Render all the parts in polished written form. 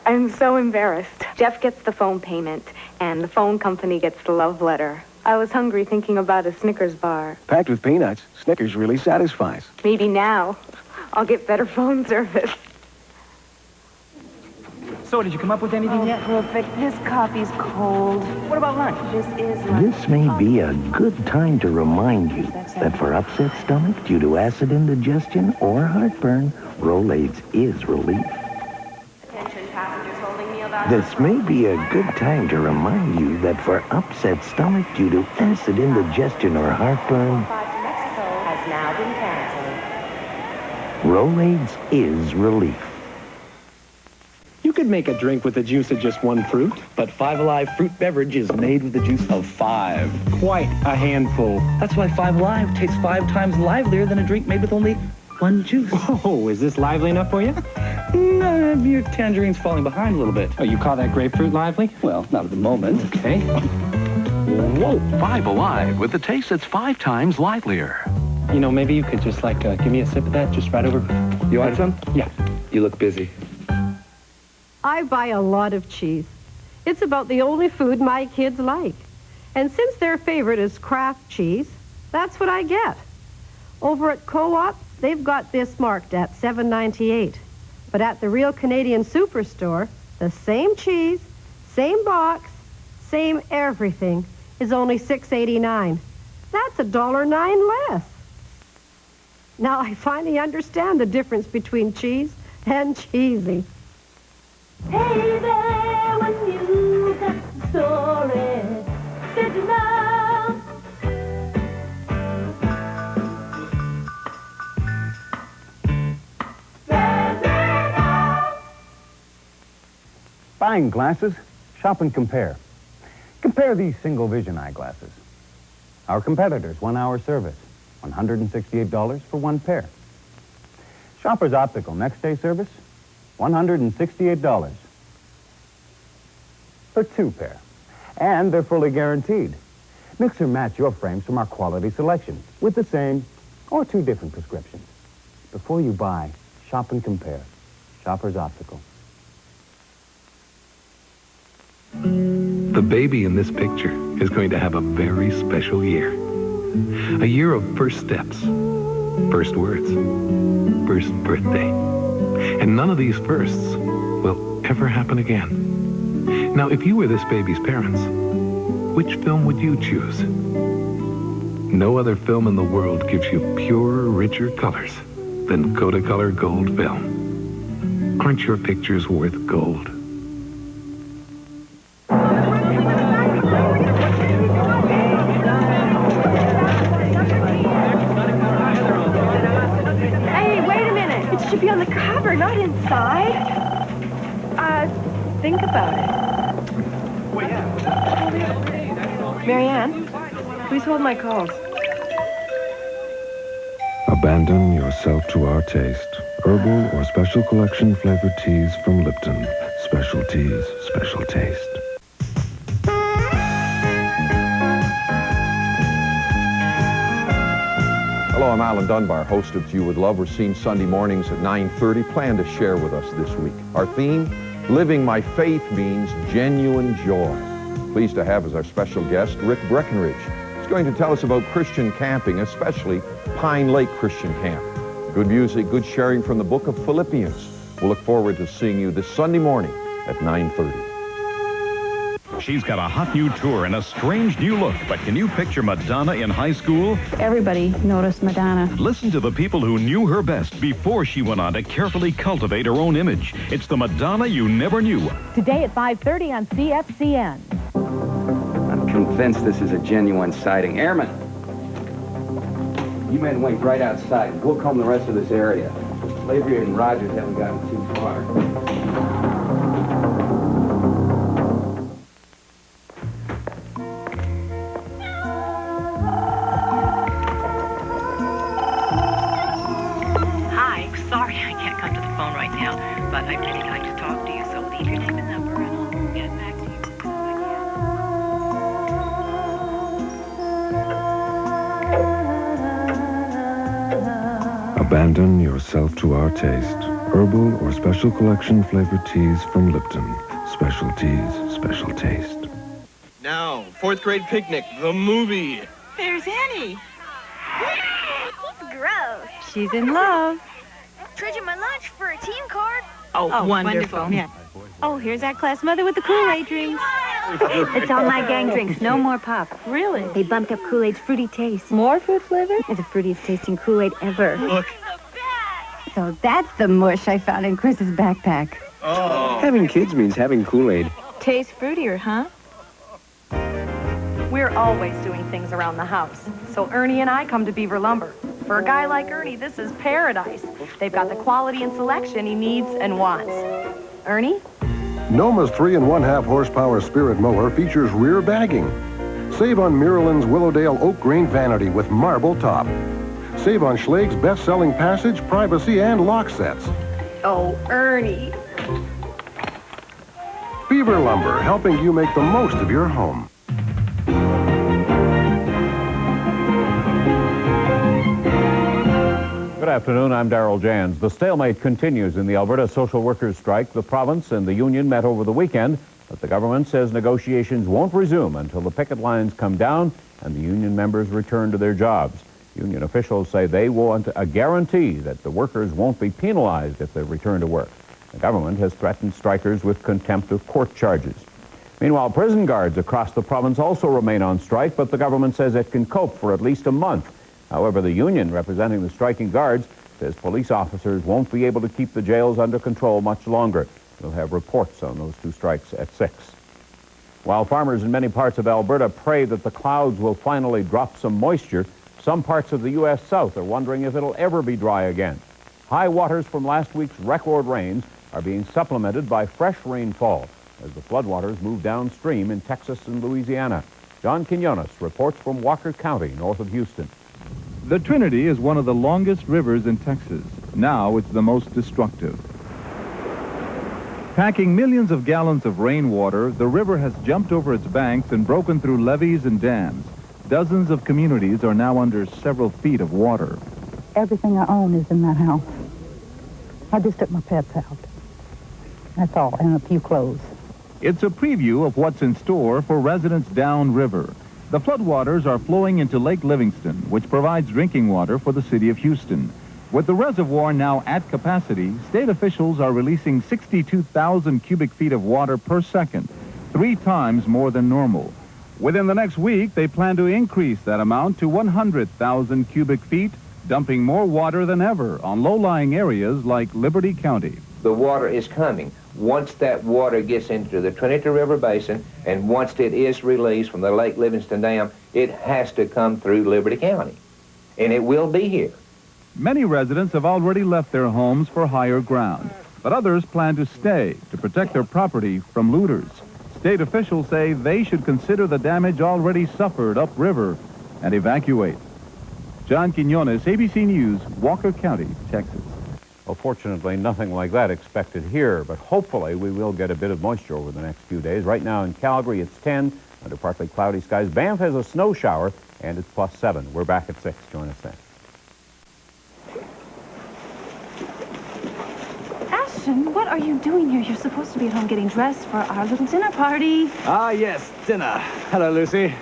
I'm so embarrassed. Jeff gets the phone payment, and the phone company gets the love letter. I was hungry thinking about a Snickers bar. Packed with peanuts, Snickers really satisfies. Maybe now I'll get better phone service. So, did you come up with anything yet? Perfect. This coffee's cold. What about lunch? This is lunch. This may be a good time to remind you that for upset stomach due to acid indigestion or heartburn, Rolaids is relief. Attention passengers holding meal vouchers. This may be a good time to remind you that for upset stomach due to acid indigestion or heartburn, Flight to Mexico has now been canceled. Rolaids is relief. You could make a drink with the juice of just one fruit. But Five Alive fruit beverage is made with the juice of 5. Quite a handful. That's why 5 Alive tastes 5 times livelier than a drink made with only 1 juice. Oh, is this lively enough for you? No, your tangerine's falling behind a little bit. Oh, you call that grapefruit lively? Well, not at the moment. Okay. Whoa. 5 Alive with a taste that's 5 times livelier. You know, maybe you could just, give me a sip of that just right over. You want some? Yeah. You look busy. I buy a lot of cheese. It's about the only food my kids like. And since their favorite is Kraft cheese, that's what I get. Over at Co-op, they've got this marked at $7.98. But at the Real Canadian Superstore, the same cheese, same box, same everything is only $6.89. That's $1.09 less. Now I finally understand the difference between cheese and cheesy. Hey there, when you got the story, sit down. Buying glasses? Shop and compare. Compare these single vision eyeglasses. Our competitors' 1-hour service, $168 for 1 pair. Shoppers Optical next day service, $168 for 2 pair. And they're fully guaranteed. Mix or match your frames from our quality selection with the same or 2 different prescriptions. Before you buy, shop and compare. Shoppers Optical. The baby in this picture is going to have a very special year. A year of first steps, first words, first birthday. And none of these firsts will ever happen again. Now, if you were this baby's parents, which film would you choose? No other film in the world gives you purer, richer colors than Kodak Gold film. Aren't your pictures worth gold? Should be on the cover, not inside. Think about it. Marianne, please hold my calls. Abandon yourself to our taste. Herbal or special collection flavored teas from Lipton. Special teas, special taste. Hello, I'm Alan Dunbar, host of You Would Love. We're seen Sunday mornings at 9:30. Plan to share with us this week. Our theme, Living My Faith Means Genuine Joy. Pleased to have as our special guest, Rick Breckenridge. He's going to tell us about Christian camping, especially Pine Lake Christian Camp. Good music, good sharing from the book of Philippians. We'll look forward to seeing you this Sunday morning at 9:30. She's got a hot new tour and a strange new look, but can you picture Madonna in high school? Everybody noticed Madonna. Listen to the people who knew her best before she went on to carefully cultivate her own image. It's the Madonna you never knew. Today at 5:30 on CFCN. I'm convinced this is a genuine sighting. Airman, you men wait right outside. We'll comb the rest of this area. Lavery and Rogers haven't gotten too far. I'd really like to talk to you, so leave your name and number and I'll get back to you as soon as I can. Abandon yourself to our taste. Herbal or special collection flavored teas from Lipton. Special teas, special taste. Now, fourth grade picnic, the movie. There's Annie. Gross. She's in love. Trading my lunch for a team card. Oh, wonderful. Yeah. Oh, here's our class mother with the Kool-Aid drinks. It's all my gang drinks. No more pop. Really? They bumped up Kool-Aid's fruity taste. More fruit flavor? It's the fruitiest tasting Kool-Aid ever. Look. So that's the mush I found in Chris's backpack. Oh. Having kids means having Kool-Aid. Tastes fruitier, huh? We're always doing things around the house. So Ernie and I come to Beaver Lumber. For a guy like Ernie, this is paradise. They've got the quality and selection he needs and wants. Ernie? Noma's 3 1/2 horsepower Spirit mower features rear bagging. Save on Miralyn's Willowdale Oak Grain Vanity with marble top. Save on Schlage's best-selling Passage, Privacy, and lock sets. Oh, Ernie. Beaver Lumber, helping you make the most of your home. Good afternoon, I'm Darrell Jans. The stalemate continues in the Alberta social workers strike. The province and the union met over the weekend, but the government says negotiations won't resume until the picket lines come down and the union members return to their jobs. Union officials say they want a guarantee that the workers won't be penalized if they return to work. The government has threatened strikers with contempt of court charges. Meanwhile, prison guards across the province also remain on strike, but the government says it can cope for at least a month. However, the union representing the striking guards says police officers won't be able to keep the jails under control much longer. We'll have reports on those two strikes at 6. While farmers in many parts of Alberta pray that the clouds will finally drop some moisture, some parts of the U.S. South are wondering if it'll ever be dry again. High waters from last week's record rains are being supplemented by fresh rainfall as the floodwaters move downstream in Texas and Louisiana. John Quinones reports from Walker County, north of Houston. The Trinity is one of the longest rivers in Texas. Now it's the most destructive. Packing millions of gallons of rainwater, the river has jumped over its banks and broken through levees and dams. Dozens of communities are now under several feet of water. Everything I own is in that house. I just took my pets out. That's all, and a few clothes. It's a preview of what's in store for residents downriver. The floodwaters are flowing into Lake Livingston, which provides drinking water for the city of Houston. With the reservoir now at capacity, state officials are releasing 62,000 cubic feet of water per second, 3 times more than normal. Within the next week, they plan to increase that amount to 100,000 cubic feet, dumping more water than ever on low-lying areas like Liberty County. The water is coming. Once that water gets into the Trinity River Basin, and once it is released from the Lake Livingston Dam, it has to come through Liberty County, and it will be here. Many residents have already left their homes for higher ground, but others plan to stay to protect their property from looters. State officials say they should consider the damage already suffered upriver and evacuate. John Quinones, ABC News, Walker County, Texas. Well, fortunately, nothing like that expected here, but hopefully we will get a bit of moisture over the next few days. Right now in Calgary, it's 10 under partly cloudy skies. Banff has a snow shower, and it's +7. We're back at 6. Join us then. Ashton, what are you doing here? You're supposed to be at home getting dressed for our little dinner party. Ah, yes, dinner. Hello, Lucy.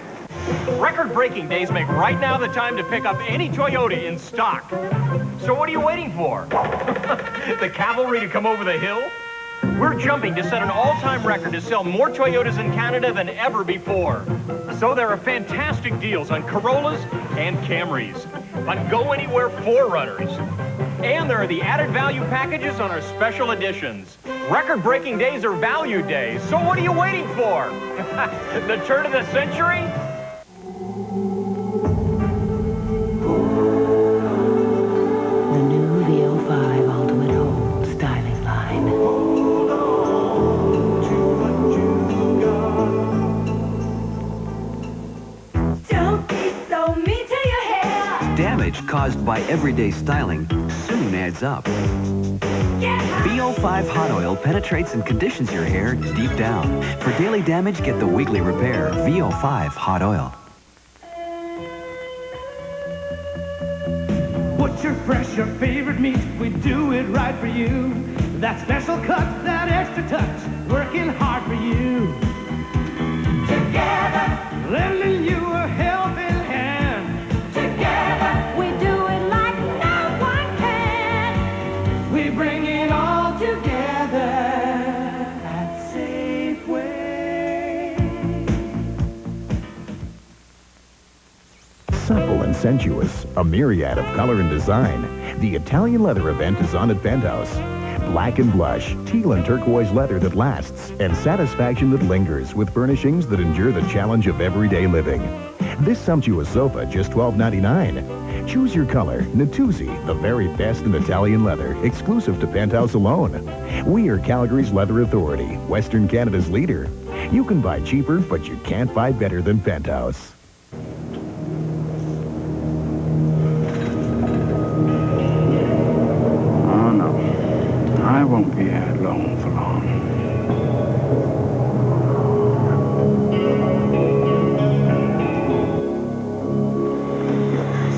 Record-breaking days make right now the time to pick up any Toyota in stock. So what are you waiting for? The cavalry to come over the hill? We're jumping to set an all-time record to sell more Toyotas in Canada than ever before. So there are fantastic deals on Corollas and Camrys, on Go-Anywhere 4Runners. And there are the added value packages on our special editions. Record-breaking days are value days, so what are you waiting for? The turn of the century? The new VO5 Ultimate Hold styling line. Don't be so mean to your hair. Damage caused by everyday styling soon adds up. VO5 Hot Oil penetrates and conditions your hair deep down. For daily damage, get the weekly repair. VO5 Hot Oil. Put butcher fresh, your favorite meat, we do it right for you. That special cut, that extra touch, working hard for you. Together, lending you a helping hand. Together, we do it like no one can. We bring it all together at Safeway. Supple and sensuous, a myriad of color and design. The Italian leather event is on at Penthouse. Black and blush, teal and turquoise leather that lasts, and satisfaction that lingers with furnishings that endure the challenge of everyday living. This sumptuous sofa, just $12.99. Choose your color. Natuzzi, the very best in Italian leather, exclusive to Penthouse alone. We are Calgary's leather authority, Western Canada's leader. You can buy cheaper, but you can't buy better than Penthouse. I won't be alone for long.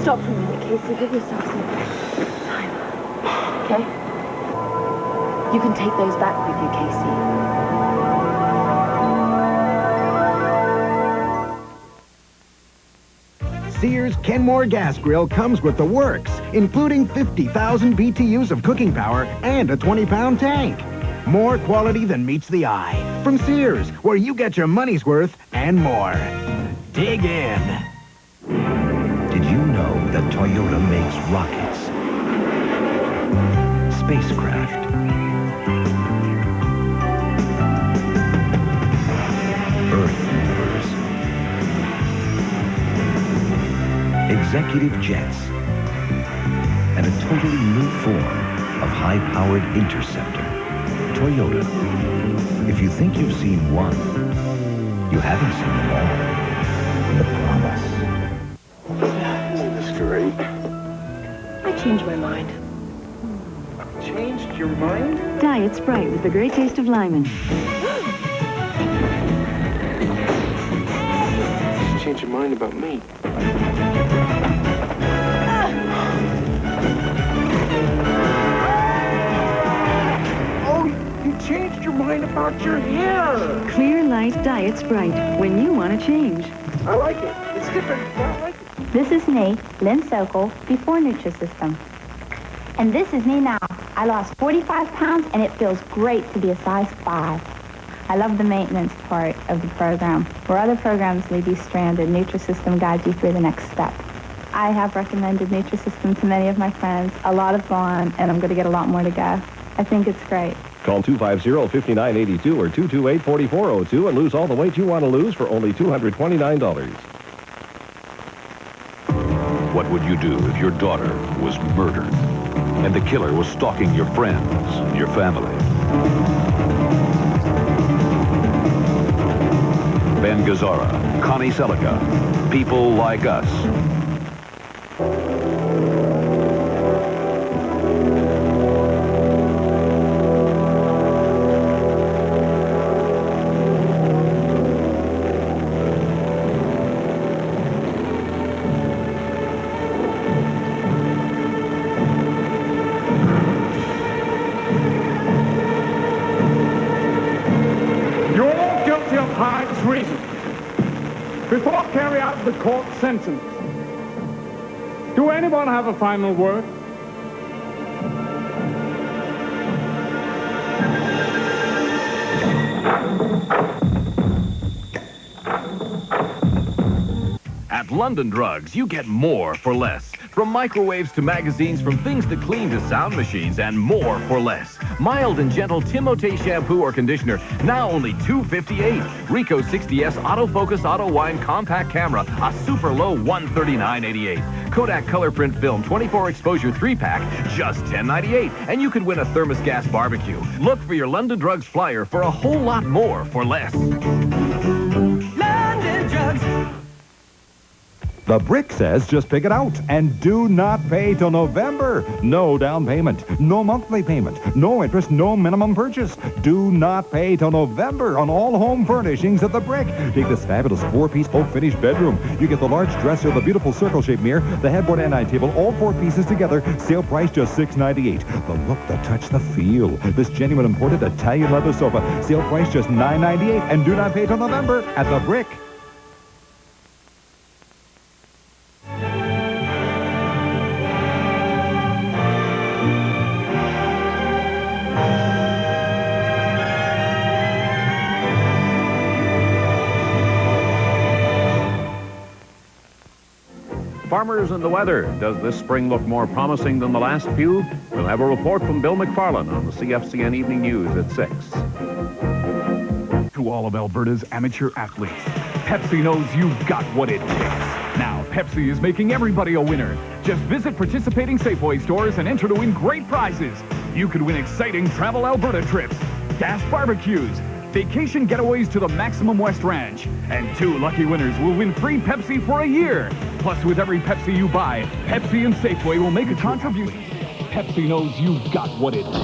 Stop for a minute, Casey. Give yourself some time. Okay? You can take those back with you, Casey. Sears Kenmore Gas Grill comes with the works, including 50,000 BTUs of cooking power and a 20-pound tank. More quality than meets the eye. From Sears, where you get your money's worth and more. Dig in. Did you know that Toyota makes rockets, spacecraft, Earth movers, executive jets, and a totally new form of high-powered interceptor? Toyota. If you think you've seen one, you haven't seen them all. The promise. Isn't this great? I changed my mind. Changed your mind? Diet Sprite with the great taste of lemon. Change your mind about me. Changed your mind about your hair. Clear Light Diet Sprite, when you want to change. I like it. It's different. I like it. This is me, Lynn Sokol, before Nutrisystem. And this is me now. I lost 45 pounds, and it feels great to be a size 5. I love the maintenance part of the program. Where other programs leave you stranded, Nutrisystem guides you through the next step. I have recommended Nutrisystem to many of my friends. A lot have gone, and I'm going to get a lot more to go. I think it's great. Call 250-5982 or 228-4402 and lose all the weight you want to lose for only $229. What would you do if your daughter was murdered and the killer was stalking your friends and your family? Ben Gazzara, Connie Selica, People Like Us. Before I carry out the court sentence, do anyone have a final word? At London Drugs, you get more for less. From microwaves to magazines, from things to clean to sound machines, and more for less. Mild and gentle Timote shampoo or conditioner, now only $2.58. Ricoh 60S autofocus auto wine compact camera, a super low $139.88. Kodak color print film 24 exposure 3-pack, just $10.98. And you could win a thermos gas barbecue. Look for your London Drugs flyer for a whole lot more for less. London Drugs. The Brick says just pick it out and do not pay till November. No down payment, no monthly payment, no interest, no minimum purchase. Do not pay till November on all home furnishings at The Brick. Take this fabulous 4-piece oak finish bedroom. You get the large dresser, the beautiful circle-shaped mirror, the headboard and night table, all 4 pieces together. Sale price just $6.98. The look, the touch, the feel. This genuine imported Italian leather sofa. Sale price just $9.98 and do not pay till November at The Brick. Farmers and the weather. Does this spring look more promising than the last few? We'll have a report from Bill McFarland on the CFCN Evening News at 6. To all of Alberta's amateur athletes, Pepsi knows you've got what it takes. Now, Pepsi is making everybody a winner. Just visit participating Safeway stores and enter to win great prizes. You could win exciting Travel Alberta trips, gas barbecues, vacation getaways to the Maximum West Ranch, and 2 lucky winners will win free Pepsi for a year. Plus, with every Pepsi you buy, Pepsi and Safeway will make a contribution. Pepsi knows you've got what it takes.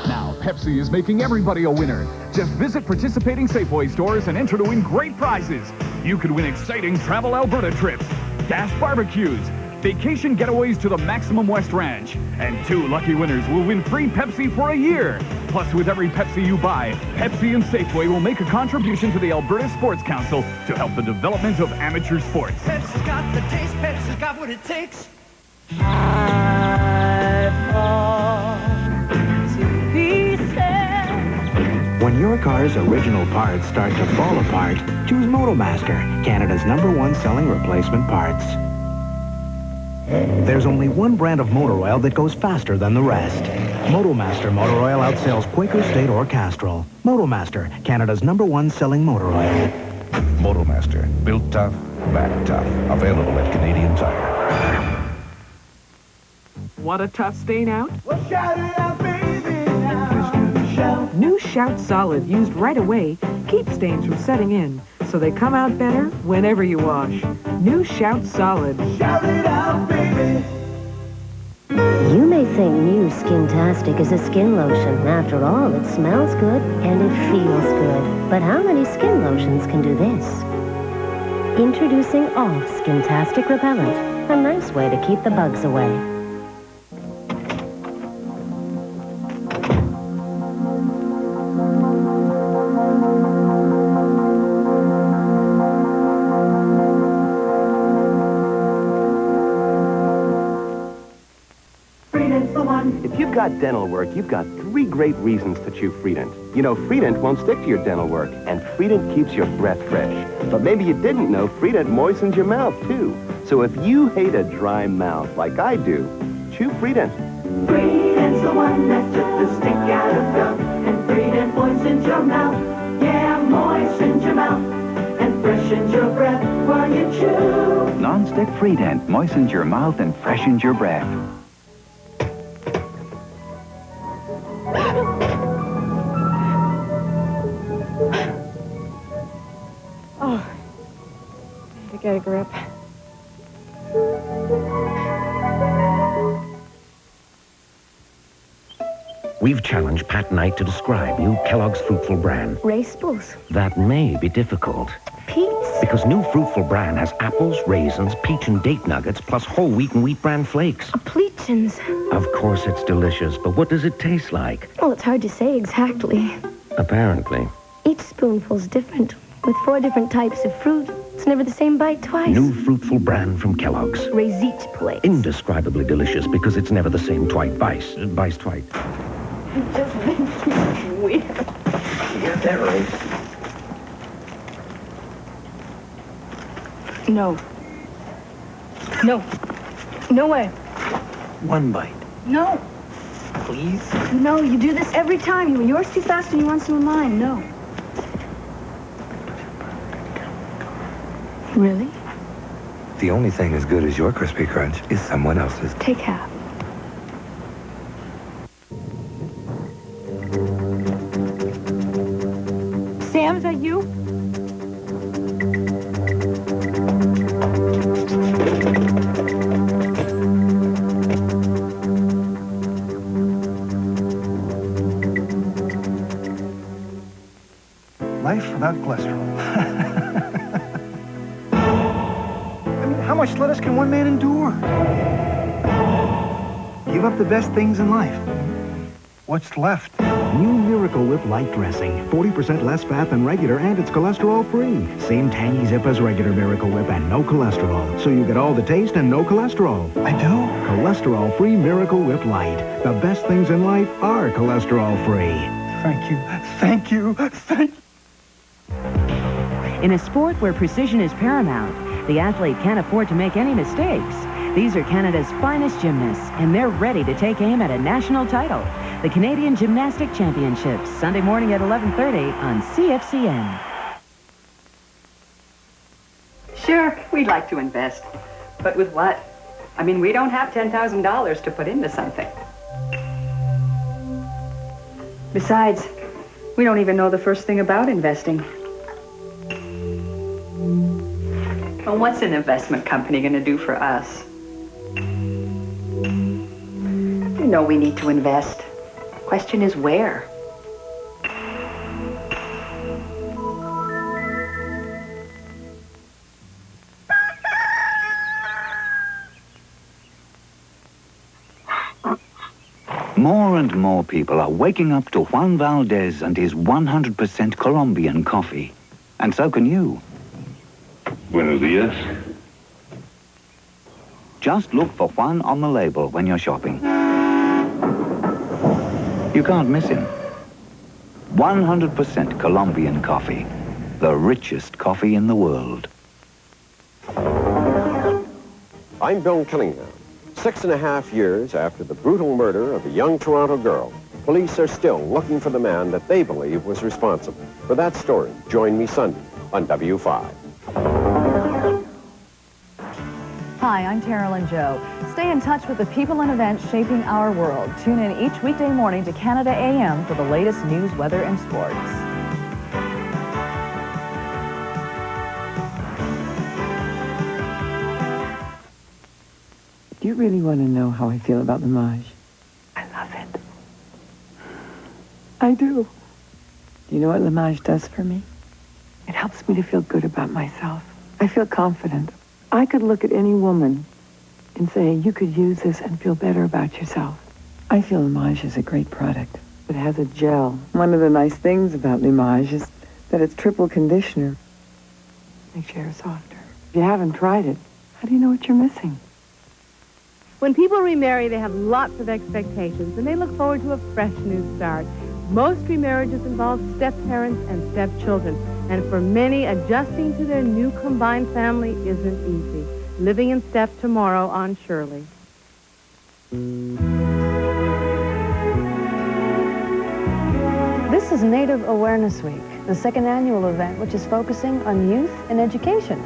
Now, Pepsi is making everybody a winner. Just visit participating Safeway stores and enter to win great prizes. You could win exciting Travel Alberta trips, gas barbecues, vacation getaways to the Maximum West Ranch, and 2 lucky winners will win free Pepsi for a year. Plus, with every Pepsi you buy, Pepsi and Safeway will make a contribution to the Alberta Sports Council to help the development of amateur sports. Pepsi's got the taste, Pepsi's got what it takes. When your car's original parts start to fall apart, choose Motomaster, Canada's #1 selling replacement parts. There's only one brand of motor oil that goes faster than the rest. Motomaster motor oil outsells Quaker State or Castrol. Motomaster, Canada's #1 selling motor oil. Motomaster, built tough, back tough. Available at Canadian Tire. Want a tough stain out? Well, shout it out, baby, now. New Shout Solid, used right away, keeps stains from setting in, so they come out better whenever you wash. New Shout Solid. Shout it out, baby. You may think new Skintastic is a skin lotion. After all, it smells good and it feels good. But how many skin lotions can do this? Introducing Off Skintastic Repellent, a nice way to keep the bugs away. If you've got dental work, you've got 3 great reasons to chew Freedent. You know, Freedent won't stick to your dental work, and Freedent keeps your breath fresh. But maybe you didn't know Freedent moistens your mouth, too. So if you hate a dry mouth like I do, chew Freedent. Freedent's the one that took the stick out of throat, and Freedent moistens your mouth. Yeah, moistens your mouth, and freshens your breath while you chew. Non-stick Freedent moistens your mouth and freshens your breath. Oh, I get a grip. We've challenged Pat Knight to describe new Kellogg's Fruitful Bran. Raceables. That may be difficult. Peas. Because new Fruitful Bran has apples, raisins, peach and date nuggets, plus whole wheat and wheat bran flakes. Pleachins. Of course it's delicious, but what does it taste like? Well, it's hard to say exactly. Apparently. Each spoonful's different, with 4 different types of fruit. It's never the same bite twice. New Fruitful Bran from Kellogg's. Raise each plate. Indescribably delicious because it's never the same twice. Bice twice. It just makes me weird. You're there, Race. No. No. No way. One bite. No. Please? No, you do this every time. You yours too fast and you want some of mine. No. Really? The only thing as good as your crispy crunch is someone else's. Take half. Sam, is that you? Life without cholesterol. I mean, how much lettuce can one man endure? Give up the best things in life. What's left? New Miracle Whip light dressing. 40% less fat than regular, and it's cholesterol-free. Same tangy zip as regular Miracle Whip and no cholesterol. So you get all the taste and no cholesterol. I do? Cholesterol-free Miracle Whip Light. The best things in life are cholesterol-free. Thank you. Thank you. Thank you. In a sport where precision is paramount, the athlete can't afford to make any mistakes. These are Canada's finest gymnasts, and they're ready to take aim at a national title. The Canadian Gymnastic Championships, Sunday morning at 11:30 on CFCN. Sure, we'd like to invest. But with what? I mean, we don't have $10,000 to put into something. Besides, we don't even know the first thing about investing. Well, what's an investment company going to do for us? You know we need to invest. Question is where? More and more people are waking up to Juan Valdez and his 100% Colombian coffee. And so can you. Buenos días. Just look for Juan on the label when you're shopping. You can't miss him. 100% Colombian coffee. The richest coffee in the world. I'm Bill Cunningham. 6.5 years after the brutal murder of a young Toronto girl, police are still looking for the man that they believe was responsible. For that story, join me Sunday on W5. Hi, I'm Carolyn Joe. Stay in touch with the people and events shaping our world. Tune in each weekday morning to Canada AM for the latest news, weather, and sports. Do you really want to know how I feel about Limage? I love it. I do. Do you know what Limage does for me? It helps me to feel good about myself. I feel confident. I could look at any woman and say, you could use this and feel better about yourself. I feel Limage is a great product. It has a gel. One of the nice things about Limage is that it's triple conditioner. Makes your hair softer. If you haven't tried it, how do you know what you're missing? When people remarry, they have lots of expectations, and they look forward to a fresh new start. Most remarriages involve step-parents and step-children, and for many, adjusting to their new combined family isn't easy. Living in Step tomorrow on Shirley. This is Native Awareness Week, the second annual event which is focusing on youth and education.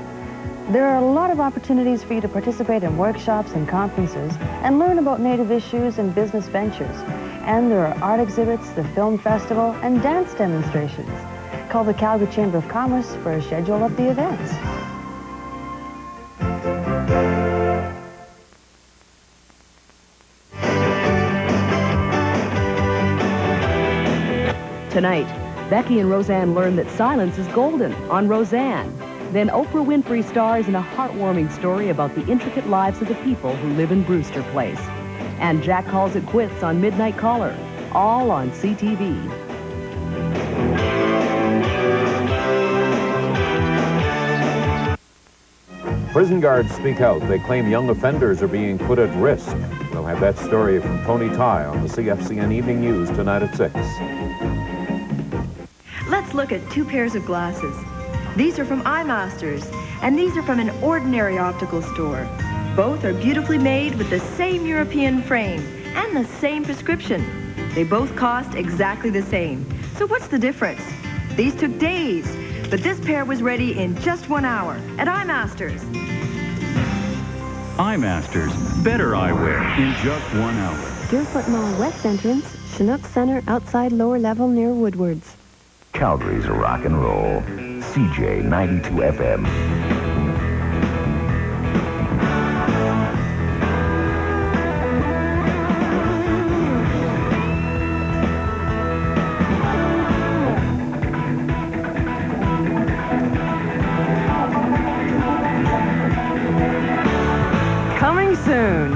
There are a lot of opportunities for you to participate in workshops and conferences and learn about Native issues and business ventures. And there are art exhibits, the film festival, and dance demonstrations. Call the Calgary Chamber of Commerce for a schedule of the events. Tonight, Becky and Roseanne learn that silence is golden on Roseanne. Then Oprah Winfrey stars in a heartwarming story about the intricate lives of the people who live in Brewster Place. And Jack calls it quits on Midnight Caller, all on CTV. Prison guards speak out. They claim young offenders are being put at risk. We'll have that story from Tony Ty on the CFCN Evening News tonight at 6. Let's look at two pairs of glasses. These are from Eyemasters, and these are from an ordinary optical store. Both are beautifully made with the same European frame and the same prescription. They both cost exactly the same. So what's the difference? These took days, but this pair was ready in just 1 hour at Eyemasters. Eyemasters, better eyewear in just 1 hour. Deerfoot Mall West Entrance, Chinook Center outside lower level near Woodwards. Calgary's rock and roll. CJ 92 FM.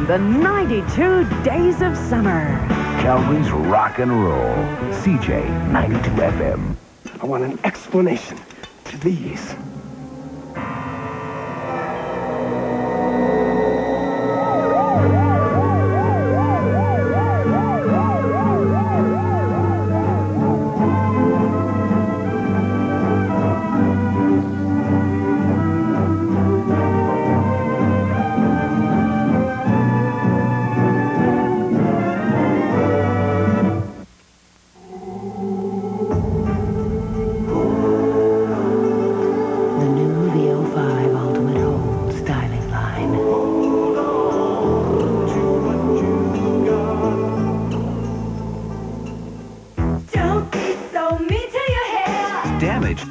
the 92 days of summer. Calgary's rock and roll. CJ 92 FM. I want an explanation to these.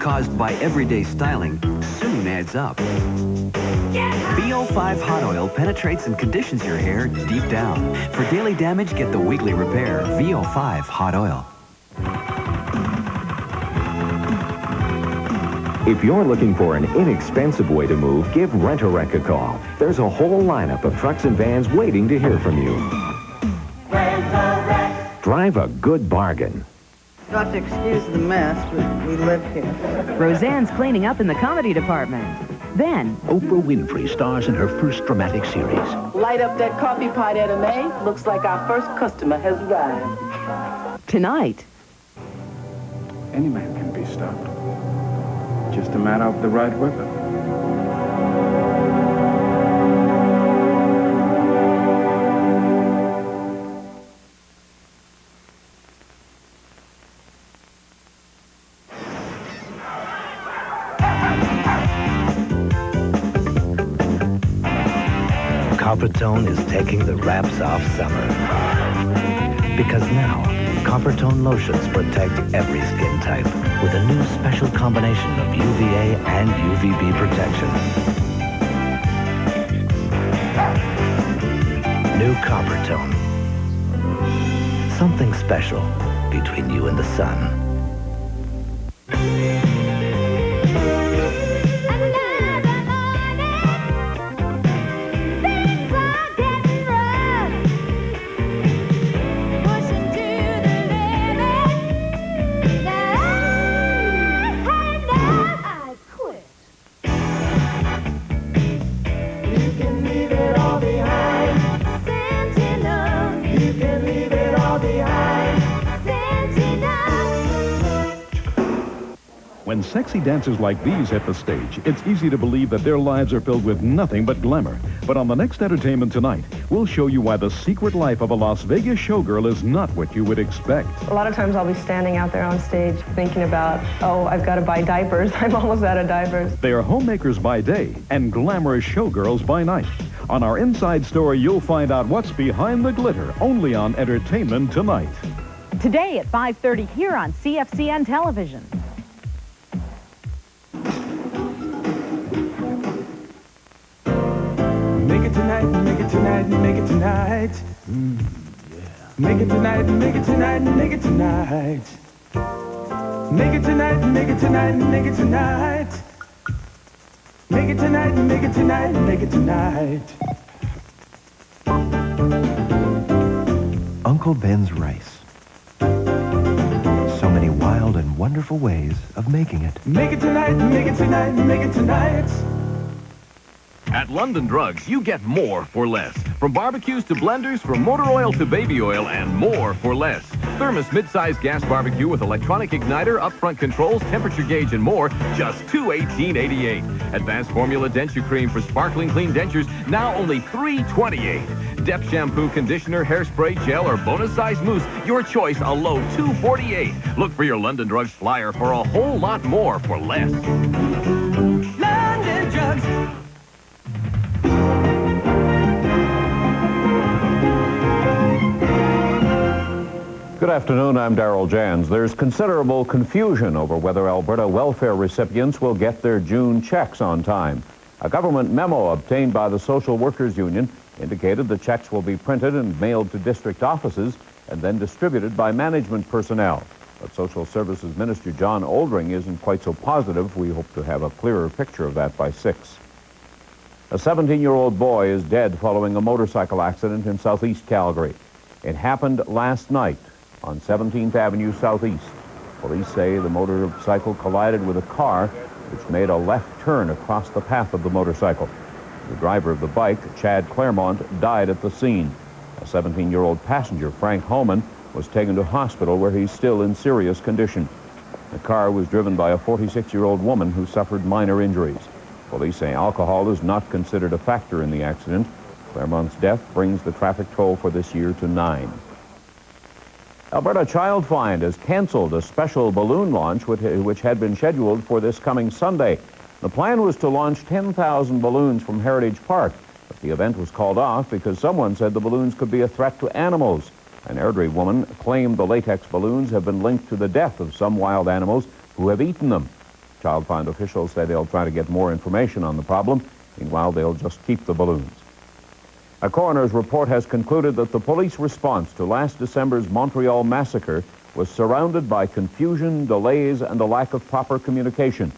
Caused by everyday styling soon adds up. VO5 Hot Oil penetrates and conditions your hair deep down. For daily damage, get the weekly repair. VO5 Hot Oil. If you're looking for an inexpensive way to move, give Rent-A-Wreck a call. There's a whole lineup of trucks and vans waiting to hear from you. Rent-A-Wreck. Drive a good bargain. Got to excuse the mess, but we live here. Roseanne's cleaning up in the comedy department. Then, Oprah Winfrey stars in her first dramatic series. Light up that coffee pot, Etta Mae. Looks like our first customer has arrived. Tonight. Any man can be stopped. Just a matter of the right weapon. Coppertone is taking the wraps off summer. Because now, Coppertone lotions protect every skin type with a new special combination of UVA and UVB protection. New Coppertone. Something special between you and the sun. When sexy dancers like these hit the stage, it's easy to believe that their lives are filled with nothing but glamour. But on the next Entertainment Tonight, we'll show you why the secret life of a Las Vegas showgirl is not what you would expect. A lot of times I'll be standing out there on stage thinking about, oh, I've got to buy diapers. I'm almost out of diapers. They are homemakers by day and glamorous showgirls by night. On our Inside Story, you'll find out what's behind the glitter, only on Entertainment Tonight. Today at 5:30 here on CFCN Television. Make it tonight, make it tonight, make it tonight. Make it tonight, make it tonight, make it tonight. Make it tonight, make it tonight, make it tonight. Make it tonight, make it tonight, make it tonight. Uncle Ben's rice. So many wild and wonderful ways of making it. Make it tonight, make it tonight, make it tonight. At London Drugs, you get more for less. From barbecues to blenders, from motor oil to baby oil, and more for less. Thermos midsize gas barbecue with electronic igniter, upfront controls, temperature gauge, and more, just $218.88. Advanced formula denture cream for sparkling clean dentures, now only $328. Depth shampoo, conditioner, hairspray, gel, or bonus size mousse, your choice, a low $248. Look for your London Drugs flyer for a whole lot more for less. London Drugs. Good afternoon, I'm Darrell Jans. There's considerable confusion over whether Alberta welfare recipients will get their June checks on time. A government memo obtained by the Social Workers Union indicated the checks will be printed and mailed to district offices and then distributed by management personnel. But Social Services Minister John Oldring isn't quite so positive. We hope to have a clearer picture of that by 6. A 17-year-old boy is dead following a motorcycle accident in southeast Calgary. It happened last night on 17th Avenue Southeast. Police say the motorcycle collided with a car, which made a left turn across the path of the motorcycle. The driver of the bike, Chad Claremont, died at the scene. A 17-year-old passenger, Frank Holman, was taken to hospital where he's still in serious condition. The car was driven by a 46-year-old woman who suffered minor injuries. Police say alcohol is not considered a factor in the accident. Claremont's death brings the traffic toll for this year to 9. Alberta Child Find has canceled a special balloon launch which had been scheduled for this coming Sunday. The plan was to launch 10,000 balloons from Heritage Park, but the event was called off because someone said the balloons could be a threat to animals. An Airdrie woman claimed the latex balloons have been linked to the death of some wild animals who have eaten them. Child Find officials say they'll try to get more information on the problem. Meanwhile, they'll just keep the balloons. A coroner's report has concluded that the police response to last December's Montreal massacre was surrounded by confusion, delays, and a lack of proper communication.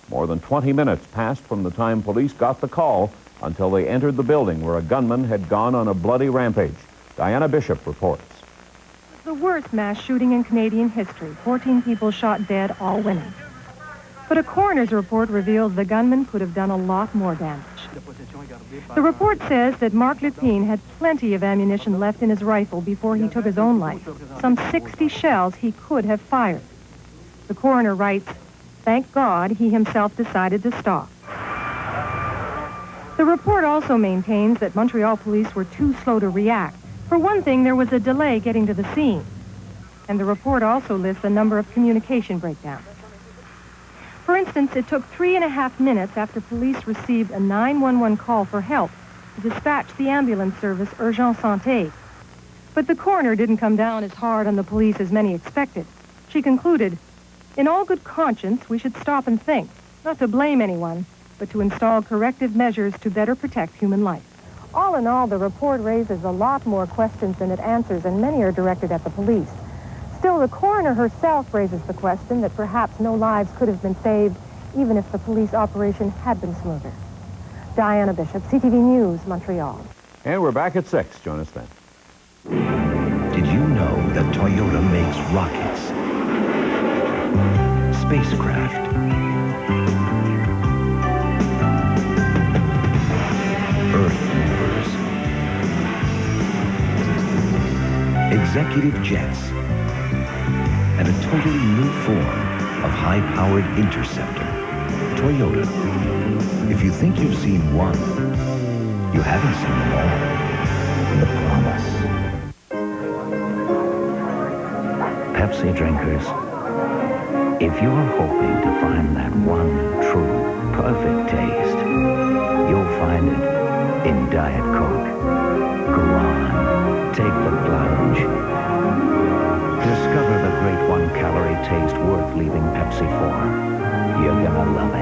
More than 20 minutes passed from the time police got the call until they entered the building where a gunman had gone on a bloody rampage. Diana Bishop reports. The worst mass shooting in Canadian history. 14 people shot dead, all women. But a coroner's report reveals the gunman could have done a lot more damage. The report says that Marc Lipton had plenty of ammunition left in his rifle before he took his own life. Some 60 shells he could have fired. The coroner writes, "Thank God he himself decided to stop." The report also maintains that Montreal police were too slow to react. For one thing, there was a delay getting to the scene. And the report also lists a number of communication breakdowns. For instance, it took 3.5 minutes after police received a 911 call for help to dispatch the ambulance service Urgence Santé. But the coroner didn't come down as hard on the police as many expected. She concluded, "In all good conscience, we should stop and think, not to blame anyone, but to install corrective measures to better protect human life." All in all, the report raises a lot more questions than it answers, and many are directed at the police. Still, the coroner herself raises the question that perhaps no lives could have been saved even if the police operation had been smoother. Diana Bishop, CTV News, Montreal. And we're back at 6. Join us then. Did you know that Toyota makes rockets, spacecraft, earth movers, executive jets, and a totally new form of high-powered interceptor? Toyota. If you think you've seen one, you haven't seen them all. The promise. Pepsi drinkers, if you're hoping to find that one true, perfect taste, you'll find it in Diet Coke. Go on, take the plunge. Discover the great one-calorie taste worth leaving Pepsi for. You're gonna love it.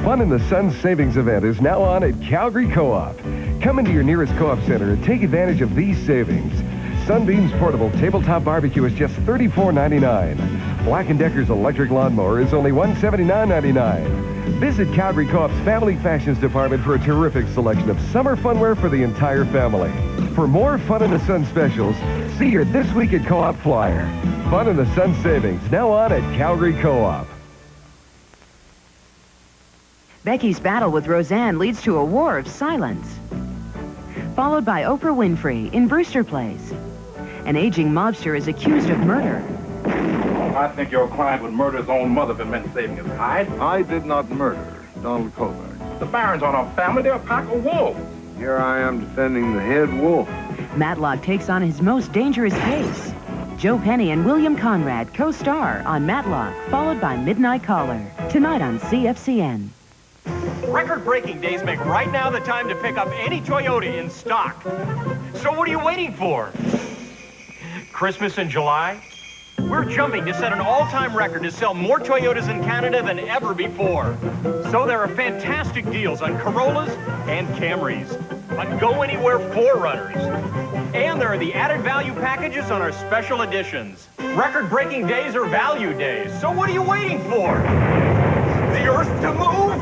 Fun in the Sun Savings Event is now on at Calgary Co-op. Come into your nearest Co-op center and take advantage of these savings. Sunbeam's portable tabletop barbecue is just $34.99. Black & Decker's electric lawnmower is only $179.99. Visit Calgary Co-op's Family Fashions Department for a terrific selection of summer funwear for the entire family. For more Fun in the Sun specials, see your This Week at Co-op flyer. Fun in the Sun savings, now on at Calgary Co-op. Becky's battle with Roseanne leads to a war of silence. Followed by Oprah Winfrey in Brewster Place. An aging mobster is accused of murder. I think your client would murder his own mother if it meant saving his hide. I did not murder Donald Kodak. The Barons on our family, they're a pack of wolves. Here I am defending the head wolf. Matlock takes on his most dangerous case. Joe Penny and William Conrad co-star on Matlock, followed by Midnight Caller. Tonight on CFCN. Record-breaking days make right now the time to pick up any Toyota in stock. So what are you waiting for? Christmas in July? We're jumping to set an all-time record to sell more Toyotas in Canada than ever before. So there are fantastic deals on Corollas and Camrys, on Go Anywhere 4Runners. And there are the added value packages on our special editions. Record-breaking days are value days. So what are you waiting for? The earth to move?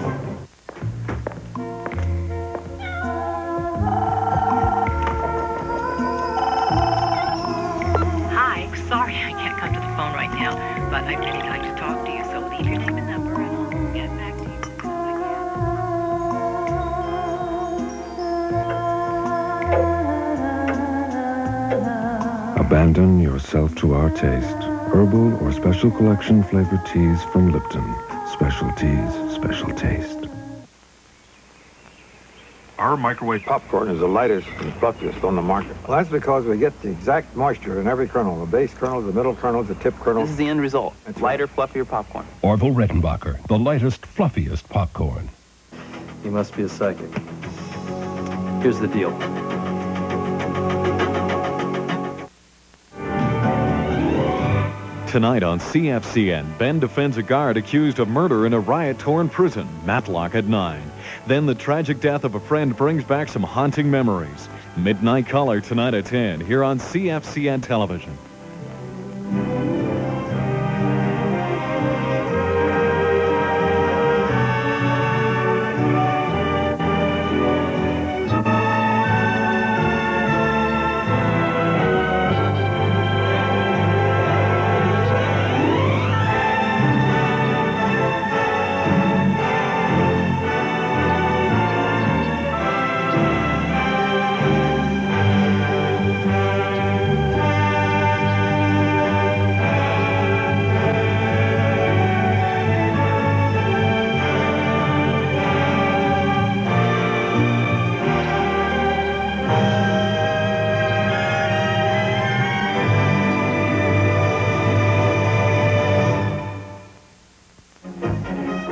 Hi, sorry I can't come to the phone right now, but I'd really like to talk to you, so leave your name and number and I'll get back to you as soon as I can. Abandon yourself to our taste. Herbal or special collection flavored teas from Lipton. Special teas, special taste. Our microwave popcorn is the lightest and fluffiest on the market. Well, that's because we get the exact moisture in every kernel. The base kernel, the middle kernel, the tip kernel. This is the end result. Lighter, fluffier popcorn. Orville Redenbacher, the lightest, fluffiest popcorn. You must be a psychic. Here's the deal. Tonight on CFCN, Ben defends a guard accused of murder in a riot-torn prison. Matlock at 9. Then the tragic death of a friend brings back some haunting memories. Midnight Color tonight at 10 here on CFCN Television.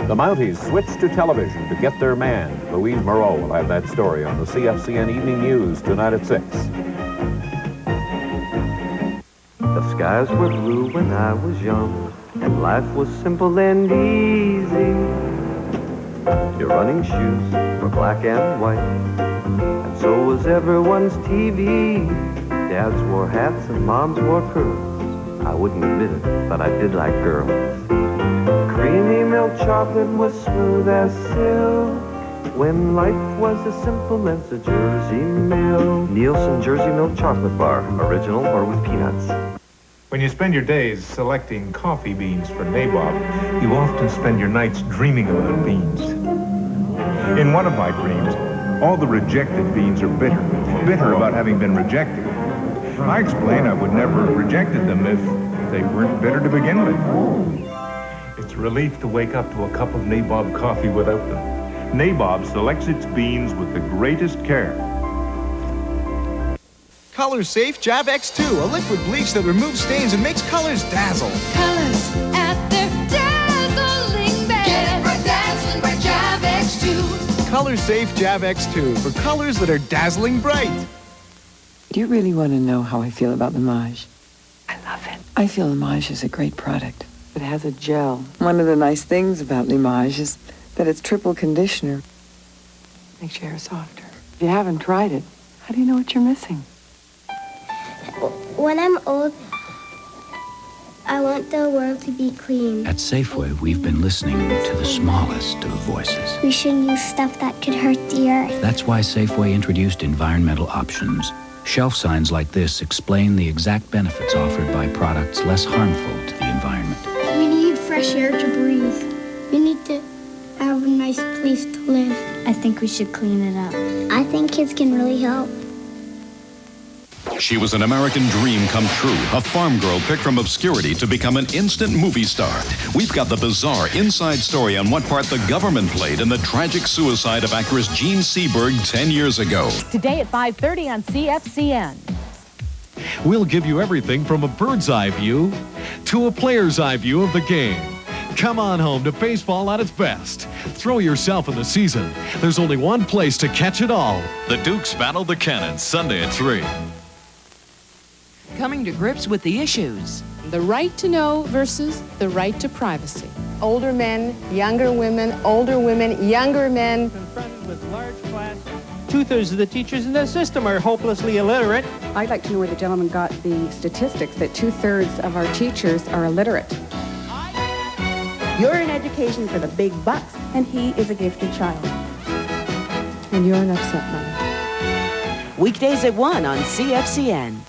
The Mounties switched to television to get their man. Louise Moreau will have that story on the CFCN Evening News tonight at 6. The skies were blue when I was young, and life was simple and easy. Your running shoes were black and white, and so was everyone's TV. Dads wore hats and moms wore curls. I wouldn't admit it, but I did like girls. Creamy milk chocolate was smooth as silk, when life was as simple as a Jersey milk. Nielsen Jersey Milk Chocolate Bar, original or with peanuts. When you spend your days selecting coffee beans for Nabob, you often spend your nights dreaming about beans. In one of my dreams, all the rejected beans are bitter about having been rejected. I explain I would never have rejected them if they weren't bitter to begin with. It's a relief to wake up to a cup of Nabob coffee without them. Nabob selects its beans with the greatest care. Color Safe Jav X2, a liquid bleach that removes stains and makes colors dazzle. Colors at their dazzling best. Get it for dazzling bright Jav X2. Color Safe Jav X2 for colors that are dazzling bright. Do you really want to know how I feel about Limage? I love it. I feel Limage is a great product. It has a gel. One of the nice things about Limage is that it's triple conditioner. Makes your hair softer. If you haven't tried it, how do you know what you're missing? When I'm old, I want the world to be clean. At Safeway, we've been listening to the smallest of voices. We shouldn't use stuff that could hurt the earth. That's why Safeway introduced environmental options. Shelf signs like this explain the exact benefits offered by products less harmful to the environment. We need fresh air to breathe. We need to have a nice place to live. I think we should clean it up. I think kids can really help. She was an American dream come true, a farm girl picked from obscurity to become an instant movie star. We've got the bizarre inside story on what part the government played in the tragic suicide of actress Jean Seberg 10 years ago. Today at 5:30 on CFCN. We'll give you everything from a bird's eye view to a player's eye view of the game. Come on home to baseball at its best. Throw yourself in the season. There's only one place to catch it all. The Dukes battle the Cannons Sunday at 3. Coming to grips with the issues. The right to know versus the right to privacy. Older men, younger women, older women, younger men. Confronted with large class 2/3 of the teachers in the system are hopelessly illiterate. I'd like to know where the gentleman got the statistics that 2/3 of our teachers are illiterate. You're in education for the big bucks, and he is a gifted child. And you're an upset mother. Weekdays at 1 on CFCN.